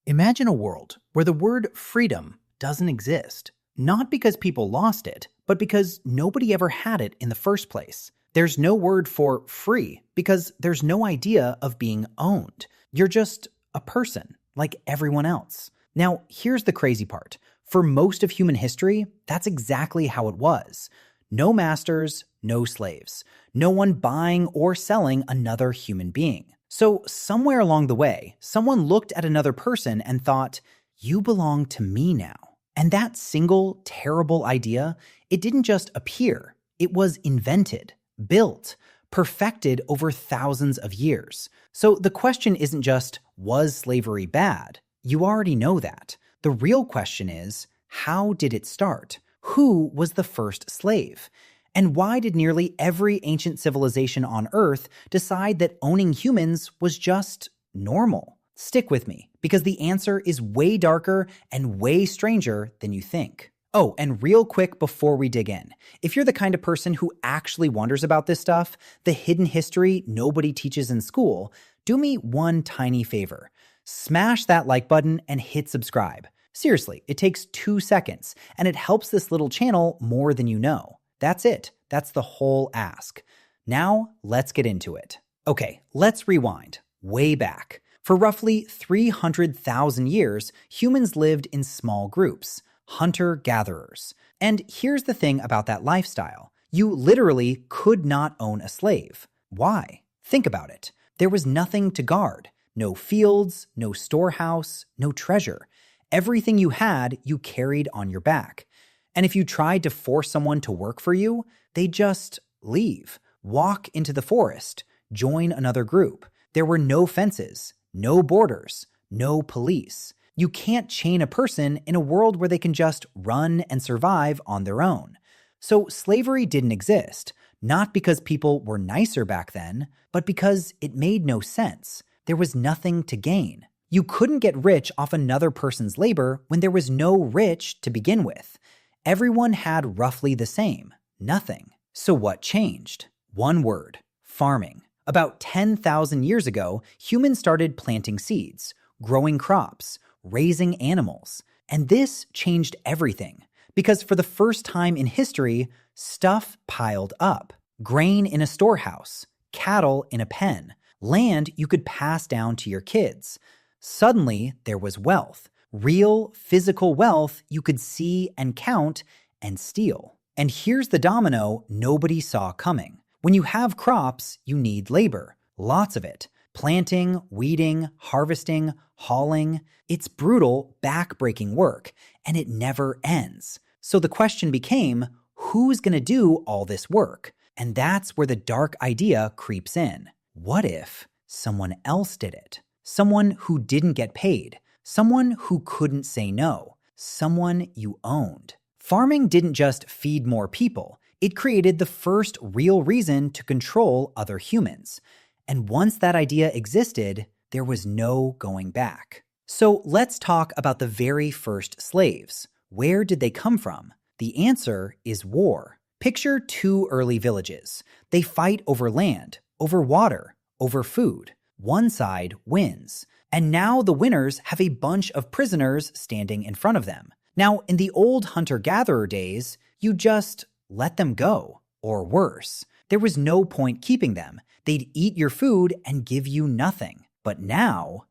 Imagine a world where the word freedom doesn't exist. Not because people lost it, but because nobody ever had it in the first place. There's no word for free because there's no idea of being owned. You're just a person, like everyone else. Now, here's the crazy part. For most of human history, that's exactly how it was. No masters, no slaves. No one buying or selling another human being. So somewhere along the way, someone looked at another person and thought, you belong to me now. And that single terrible idea, it didn't just appear. It was invented, built, perfected over thousands of years. So the question isn't just, was slavery bad? You already know that. The real question is, how did it start? Who was the first slave? And why did nearly every ancient civilization on Earth decide that owning humans was just normal? Stick with me, because the answer is way darker and way stranger than you think. Oh, and real quick before we dig in, if you're the kind of person who actually wonders about this stuff, the hidden history nobody teaches in school, do me one tiny favor. Smash that like button and hit subscribe. Seriously, it takes 2 seconds, and it helps this little channel more than you know. That's it. That's the whole ask. Now, let's get into it. Okay, let's rewind. Way back. For roughly 300,000 years, humans lived in small groups, hunter-gatherers. And here's the thing about that lifestyle. You literally could not own a slave. Why? Think about it. There was nothing to guard. No fields, no storehouse, no treasure. Everything you had, you carried on your back. And if you tried to force someone to work for you, they'd just leave, walk into the forest, join another group. There were no fences, no borders, no police. You can't chain a person in a world where they can just run and survive on their own. So slavery didn't exist, not because people were nicer back then, but because it made no sense. There was nothing to gain. You couldn't get rich off another person's labor when there was no rich to begin with. Everyone had roughly the same, nothing. So what changed? One word, farming. About 10,000 years ago, humans started planting seeds, growing crops, raising animals. And this changed everything. Because for the first time in history, stuff piled up. Grain in a storehouse, cattle in a pen, land you could pass down to your kids. Suddenly, there was wealth. Real, physical wealth you could see and count and steal. And here's the domino nobody saw coming. When you have crops, you need labor. Lots of it. Planting, weeding, harvesting, hauling. It's brutal, back-breaking work, and it never ends. So the question became, who's going to do all this work? And that's where the dark idea creeps in. What if someone else did it? Someone who didn't get paid. Someone who couldn't say no. Someone you owned. Farming didn't just feed more people. It created the first real reason to control other humans. And once that idea existed, there was no going back. So let's talk about the very first slaves. Where did they come from? The answer is war. Picture 2 early villages. They fight over land, over water, over food. One side wins. And now the winners have a bunch of prisoners standing in front of them. Now, in the old hunter-gatherer days, you just let them go, or worse. There was no point keeping them. They'd eat your food and give you nothing. But now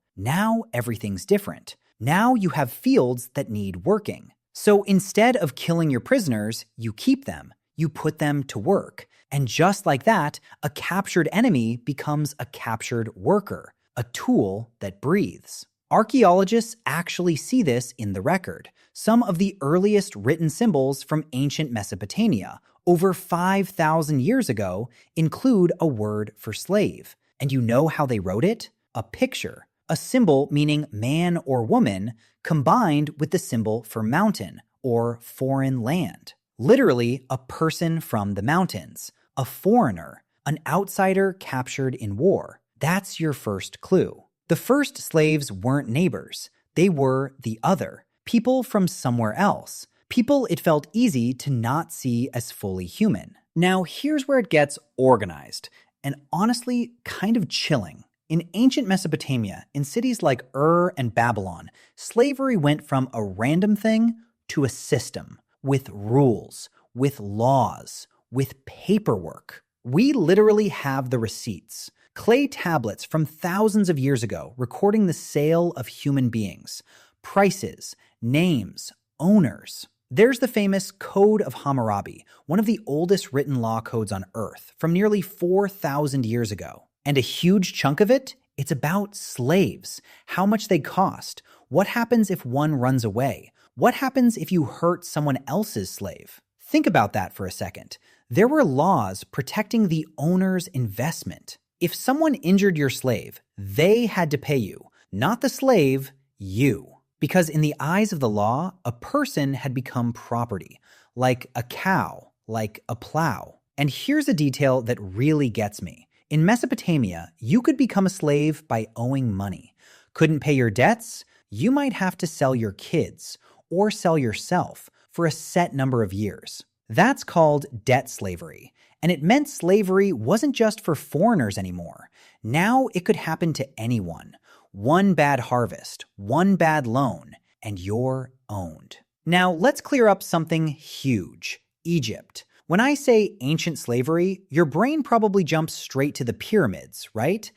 everything's different. Now you have fields that need working. So instead of killing your prisoners, you keep them. You put them to work. And just like that, a captured enemy becomes a captured worker, a tool that breathes. Archaeologists actually see this in the record. Some of the earliest written symbols from ancient Mesopotamia, over 5,000 years ago, include a word for slave. And you know how they wrote it? A picture. A symbol meaning man or woman combined with the symbol for mountain or foreign land. Literally, a person from the mountains. A foreigner, an outsider captured in war. That's your first clue. The first slaves weren't neighbors. They were the other. People from somewhere else. People it felt easy to not see as fully human. Now, here's where it gets organized, and honestly, kind of chilling. In ancient Mesopotamia, in cities like Ur and Babylon, slavery went from a random thing to a system with rules, with laws, with paperwork. We literally have the receipts, clay tablets from thousands of years ago recording the sale of human beings, prices, names, owners. There's the famous Code of Hammurabi, one of the oldest written law codes on Earth, from nearly 4,000 years ago. And a huge chunk of it, it's about slaves, how much they cost, what happens if one runs away, what happens if you hurt someone else's slave. Think about that for a second. There were laws protecting the owner's investment. If someone injured your slave, they had to pay you, not the slave, you. Because in the eyes of the law, a person had become property, like a cow, like a plow. And here's a detail that really gets me. In Mesopotamia, you could become a slave by owing money. Couldn't pay your debts? You might have to sell your kids or sell yourself for a set number of years. That's called debt slavery. And it meant slavery wasn't just for foreigners anymore. Now it could happen to anyone. One bad harvest, one bad loan, and you're owned. Now, let's clear up something huge. Egypt. When I say ancient slavery, your brain probably jumps straight to the pyramids, right?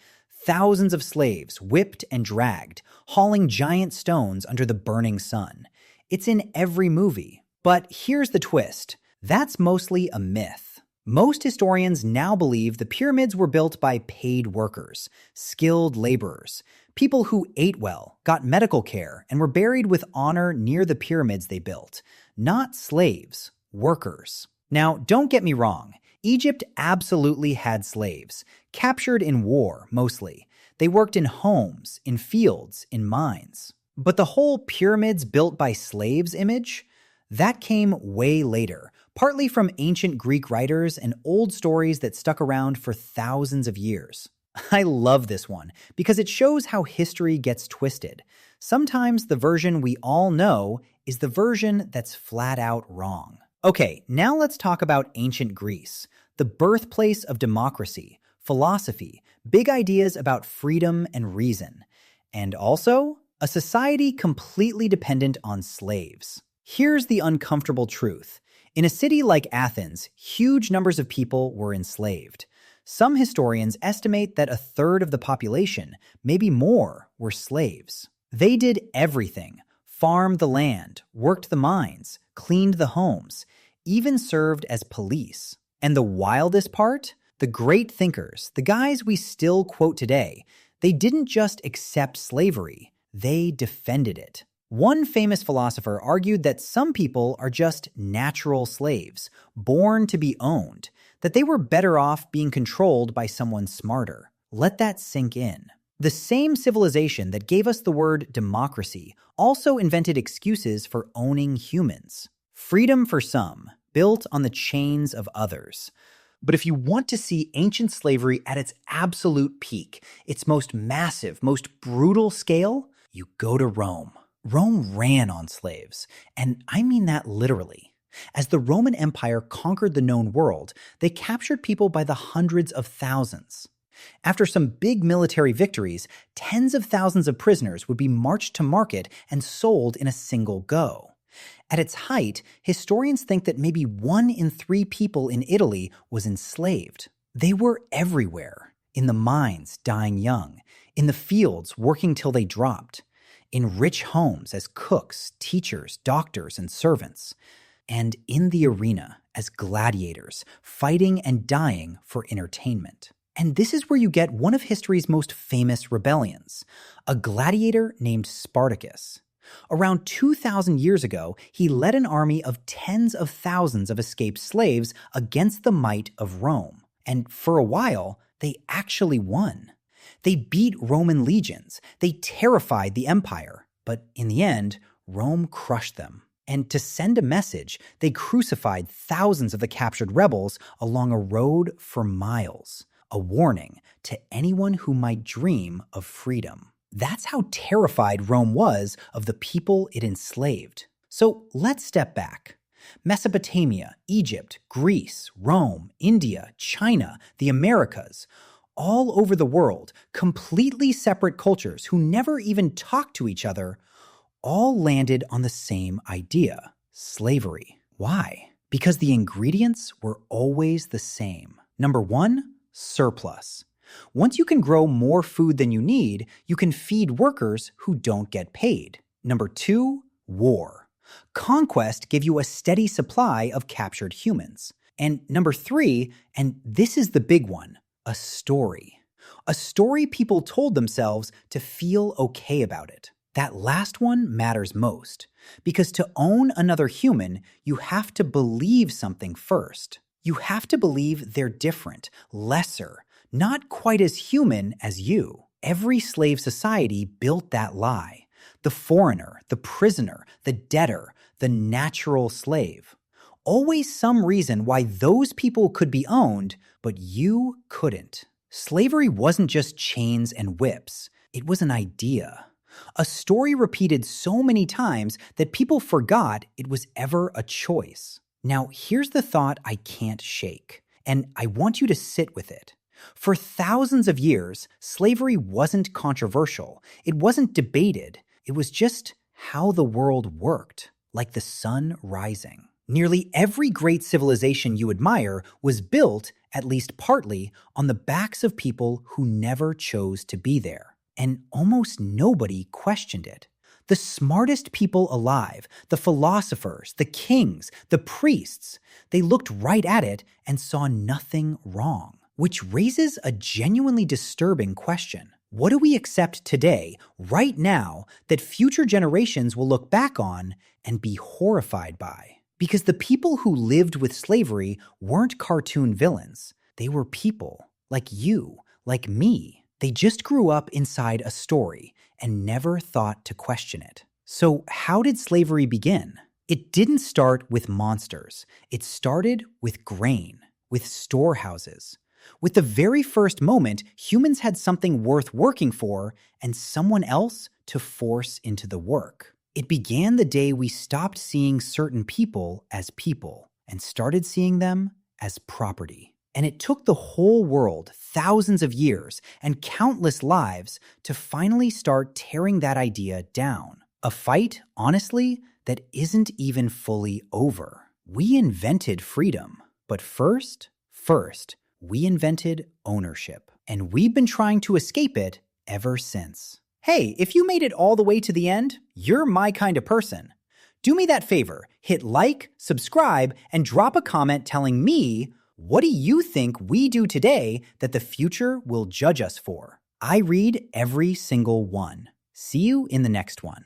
Thousands of slaves whipped and dragged, hauling giant stones under the burning sun. It's in every movie. But here's the twist. That's mostly a myth. Most historians now believe the pyramids were built by paid workers, skilled laborers, people who ate well, got medical care, and were buried with honor near the pyramids they built. Not slaves, workers. Now, don't get me wrong. Egypt absolutely had slaves, captured in war mostly. They worked in homes, in fields, in mines. But the whole pyramids built by slaves image, that came way later, partly from ancient Greek writers and old stories that stuck around for thousands of years. I love this one because it shows how history gets twisted. Sometimes the version we all know is the version that's flat out wrong. Okay, now let's talk about ancient Greece, the birthplace of democracy, philosophy, big ideas about freedom and reason, and also a society completely dependent on slaves. Here's the uncomfortable truth. In a city like Athens, huge numbers of people were enslaved. Some historians estimate that a third of the population, maybe more, were slaves. They did everything: farmed the land, worked the mines, cleaned the homes, even served as police. And the wildest part? The great thinkers, the guys we still quote today, they didn't just accept slavery, they defended it. One famous philosopher argued that some people are just natural slaves, born to be owned, that they were better off being controlled by someone smarter. Let that sink in. The same civilization that gave us the word democracy also invented excuses for owning humans. Freedom for some, built on the chains of others. But if you want to see ancient slavery at its absolute peak, its most massive, most brutal scale, you go to Rome. Rome ran on slaves, and I mean that literally. As the Roman Empire conquered the known world, they captured people by the hundreds of thousands. After some big military victories, tens of thousands of prisoners would be marched to market and sold in a single go. At its height, historians think that maybe 1 in 3 people in Italy was enslaved. They were everywhere, in the mines dying young, in the fields working till they dropped, in rich homes as cooks, teachers, doctors, and servants, and in the arena as gladiators, fighting and dying for entertainment. And this is where you get one of history's most famous rebellions, a gladiator named Spartacus. Around 2,000 years ago, he led an army of tens of thousands of escaped slaves against the might of Rome. And for a while, they actually won. They beat Roman legions. They terrified the empire. But in the end, Rome crushed them. And to send a message, they crucified thousands of the captured rebels along a road for miles. A warning to anyone who might dream of freedom. That's how terrified Rome was of the people it enslaved. So let's step back. Mesopotamia, Egypt, Greece, Rome, India, China, the Americas. all over the world, completely separate cultures who never even talked to each other, all landed on the same idea: slavery. Why? Because the ingredients were always the same. Number one, surplus. Once you can grow more food than you need, you can feed workers who don't get paid. Number two, war. Conquest gave you a steady supply of captured humans. And number three, and this is the big one, a story. A story people told themselves to feel okay about it. That last one matters most, because to own another human, you have to believe something first. You have to believe they're different, lesser, not quite as human as you. Every slave society built that lie. The foreigner, the prisoner, the debtor, the natural slave. Always some reason why those people could be owned, but you couldn't. Slavery wasn't just chains and whips. It was an idea. A story repeated so many times that people forgot it was ever a choice. Now, here's the thought I can't shake, and I want you to sit with it. For thousands of years, slavery wasn't controversial. It wasn't debated. It was just how the world worked, like the sun rising. Nearly every great civilization you admire was built, at least partly, on the backs of people who never chose to be there. And almost nobody questioned it. The smartest people alive, the philosophers, the kings, the priests, they looked right at it and saw nothing wrong. Which raises a genuinely disturbing question. What do we accept today, right now, that future generations will look back on and be horrified by? Because the people who lived with slavery weren't cartoon villains. They were people, like you, like me. They just grew up inside a story and never thought to question it. So how did slavery begin? It didn't start with monsters. It started with grain, with storehouses. With the very first moment, humans had something worth working for and someone else to force into the work. It began the day we stopped seeing certain people as people and started seeing them as property. And it took the whole world thousands of years and countless lives to finally start tearing that idea down. A fight, honestly, that isn't even fully over. We invented freedom, but first, we invented ownership. And we've been trying to escape it ever since. Hey, if you made it all the way to the end, you're my kind of person. Do me that favor, hit like, subscribe, and drop a comment telling me, what do you think we do today that the future will judge us for? I read every single one. See you in the next one.